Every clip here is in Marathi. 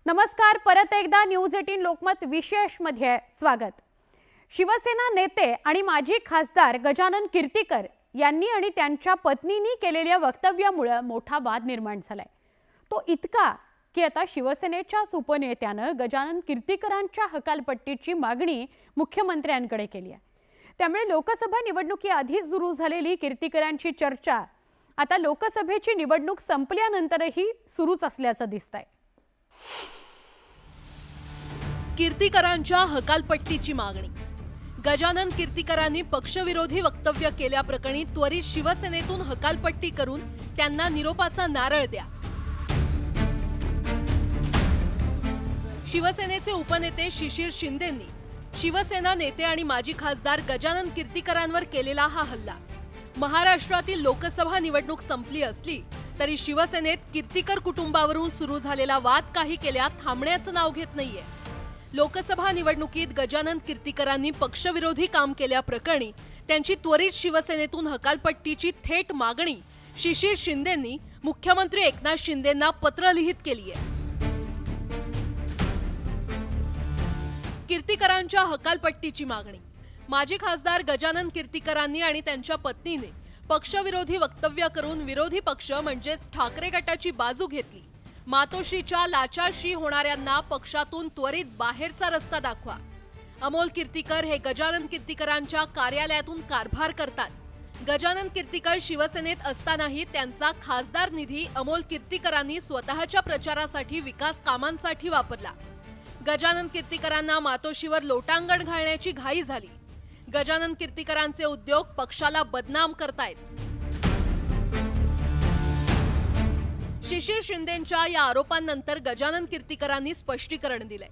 नमस्कार, परत एकदा न्यूज 18 लोकमत विशेष मध्ये स्वागत। शिवसेना नेते आणि माजी खासदार गजानन कीर्तीकर यांनी आणि त्यांच्या पत्नींनी केलेल्या वक्तव्यामुळे मोठा वाद निर्माण झालाय। तो इतका की आता शिवसेनेच्याच उपनेत्याने गजानन कीर्तीकरांच्या हकालपट्टीची मागणी मुख्यमंत्र्यांकडे केली आहे। त्यामुळे लोकसभा निवडणुकीआधी सुरू झालेली कीर्तीकरांची चर्चा आता लोकसभेची निवडणूक संपल्यानंतरही सुरूच असल्याचं दिसतंय। कीर्तीकरांच्या हकालपट्टीची मागणी। गजानन कीर्तीकरांनी पक्षविरोधी वक्तव्य केल्याप्रकरणी त्वरित शिवसेनेतून हकालपट्टी करून त्यांना निरोपाचा नारळ द्या। शिवसेनेचे उपनेते शिशिर शिंदेंनी शिवसेना नेते आणि माजी खासदार गजानन कीर्तीकरांवर केलेला हा हल्ला। महाराष्ट्रातील लोकसभा निवडणूक संपली असली तरी शिवसेनेत कीर्तीकर कुटुंबावरून सुरू झालेला वाद काही केल्या थांबण्याचं नाव घेत नाहीये। लोकसभा निवडणुकीत गजानन कीर्तीकरांनी पक्षविरोधी काम केल्याप्रकरणी त्यांची त्वरित शिवसेनेतून हकालपट्टीची थेट मागणी शिशिर शिंदेंनी मुख्यमंत्री एकनाथ शिंदेंना पत्र लिहित केली आहे। कीर्तीकरांच्या हकालपट्टीची मागणी। माजी खासदार गजानन कीर्तीकरांनी आणि त्यांच्या पत्नीने पक्षविरोधी वक्तव्य करून विरोधी पक्ष म्हणजेच ठाकरे गटाची बाजू घेतली। मातोश्रीच्या लाचारशी होणाऱ्यांना पक्षातून त्वरित बाहेरचा रस्ता दाखवा। अमोल कीर्तीकर हे गजानन कीर्तीकरांच्या कार्यालयातून कारभार करतात। गजानन कीर्तीकर शिवसेनेत असतानाही त्यांचा खासदार निधी अमोल कीर्तीकरांनी स्वतःच्या प्रचारासाठी विकास कामांसाठी वापरला। गजानन कीर्तीकरांना मातोश्रीवर लोटांगण घालण्याची घाई झाली। गजानन कीर्तीकरांचे उद्योग पक्षाला बदनाम करतायत। शिशिर शिंदेंच्या या आरोपांनंतर गजानन कीर्तीकरांनी स्पष्टीकरण दिलंय।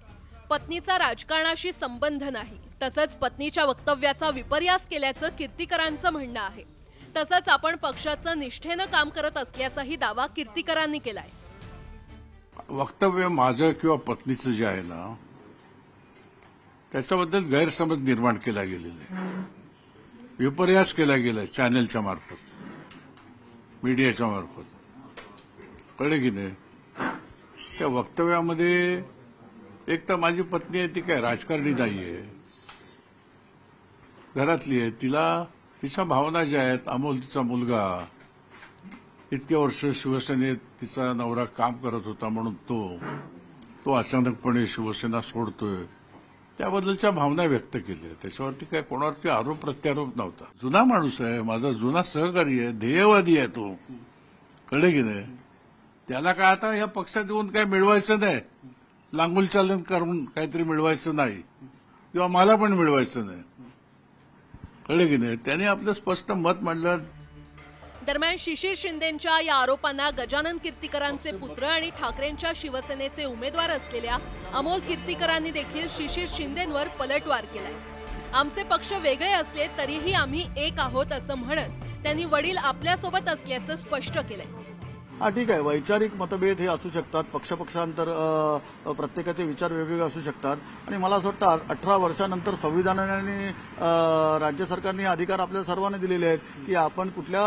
पत्नीचा राजकारणाशी संबंध नाही, तसंच पत्नीच्या वक्तव्याचा विपर्यास केल्याचं कीर्तीकरांचं म्हणणं आहे। तसंच आपण पक्षाचं निष्ठेनं काम करत असल्याचाही दावा कीर्तीकरांनी केलाय। वक्तव्य माझं किंवा पत्नीचं जे आहे ना त्याच्याबद्दल गैरसमज निर्माण केला गेलेला आहे, विपर्यास केला गेलाय चॅनलच्या मार्फत, मीडियाच्या मार्फत, कळलं की नाही। त्या वक्तव्यामध्ये एक तर माझी पत्नी आहे ती काय राजकारणी नाहीये, घरातली आहे, तिला तिच्या भावना ज्या आहेत, अमोल तिचा मुलगा इतके वर्ष शिवसेनेत तिचा नवरा काम करत होता म्हणून तो अचानकपणे शिवसेना सोडतोय, त्याबद्दलच्या भावना व्यक्त केल्या। त्याच्यावरती काय कोणावरती आरोप प्रत्यारोप नव्हता। जुना माणूस आहे, माझा जुना सहकारी आहे, ध्येयवादी आहे तो, कळलं की नाही। त्याला काय आता या पक्षात येऊन काय मिळवायचं नाही, लांगुल चालन करून काहीतरी मिळवायचं नाही किंवा मला पण मिळवायचं नाही, कळलं की नाही। त्याने आपलं स्पष्ट मत मांडलं। दरम्यान शिशिर शिंदेंच्या या आरोपांना गजानन कीर्तीकरांचे पुत्र आणि ठाकरेंच्या शिवसेनेचे उमेदवार असलेल्या अमोल कीर्तीकरांनी देखील शिशिर शिंदेंवर पलटवार केलाय। आमचे पक्ष वेगळे असले तरीही आम्ही एक आहोत असं म्हणत त्यांनी वडील आपल्यासोबत असल्याचं स्पष्ट केलंय। ठीक आहे, वैचारिक मतभेद हे असू शकतात, पक्षांतर प्रत्येकाचे विचार वेगवेगळे असू शकतात आणि मला असं वाटतं 18 वर्षानंतर संविधानाने आणि राज्य सरकारने अधिकार आपल्या सर्वांना दिलेले आहेत की आपण कुठल्या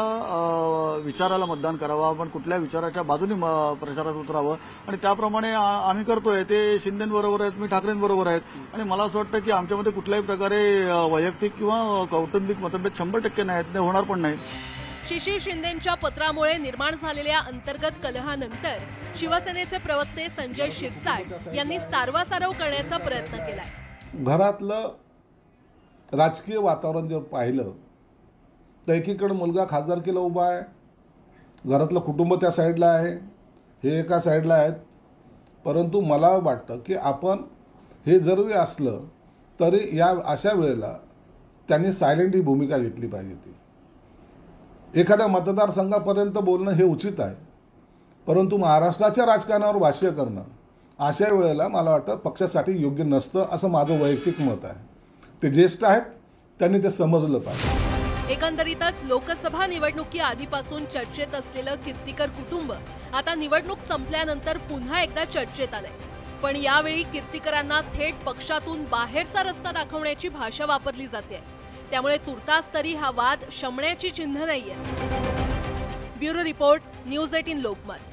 विचाराला मतदान करावं, आपण कुठल्या विचाराच्या बाजूने प्रचारात उतरावं आणि त्याप्रमाणे आम्ही करतोय। ते शिंदेंबरोबर आहेत, मी ठाकरेंबरोबर आहेत आणि मला असं वाटतं की आमच्यामध्ये कुठल्याही प्रकारे वैयक्तिक किंवा कौटुंबिक मतभेद 100% नाहीत, होणार पण नाही। शिशिर शिंदेंच्या पत्रामुळे निर्माण झालेल्या अंतर्गत कलहानंतर शिवसेनेचे प्रवक्ते संजय शिरसाट यांनी सारवासारव करण्याचा प्रयत्न केलाय। घरातलं राजकीय वातावरण जर पाहिलं तर एकीकडे मुलगा खासदारकीला उभा आहे, घरातलं कुटुंब त्या साईडला आहे, हे एका साईडला आहेत, परंतु मला वाटतं की आपण हे जरी असलं तरी या अशा वेळेला त्यांनी सायलेंट ही भूमिका घेतली पाहिजे। ती एखाद्या मतदारसंघापर्यंत बोलणं हे उचित आहे, परंतु महाराष्ट्राच्या राजकारणावर भाष्य करणं अशा वेळेला मला वाटतं पक्षासाठी योग्य नसतं असं माझं वैयक्तिक मत आहे। ते ज्येष्ठ आहेत, त्यांनी ते समजलं पाहिजे। एकंदरीतच लोकसभा निवडणुकी आधीपासून चर्चेत असलेलं कीर्तीकर कुटुंब आता निवडणूक संपल्यानंतर पुन्हा एकदा चर्चेत आलंय। पण यावेळी कीर्तीकरांना थेट पक्षातून बाहेरचा रस्ता दाखवण्याची भाषा वापरली जाते। त्यामुळे तुर्तास तरी हा वाद शमण्याची चिन्ह नाहीये। Bureau report, news 18 Lokmat.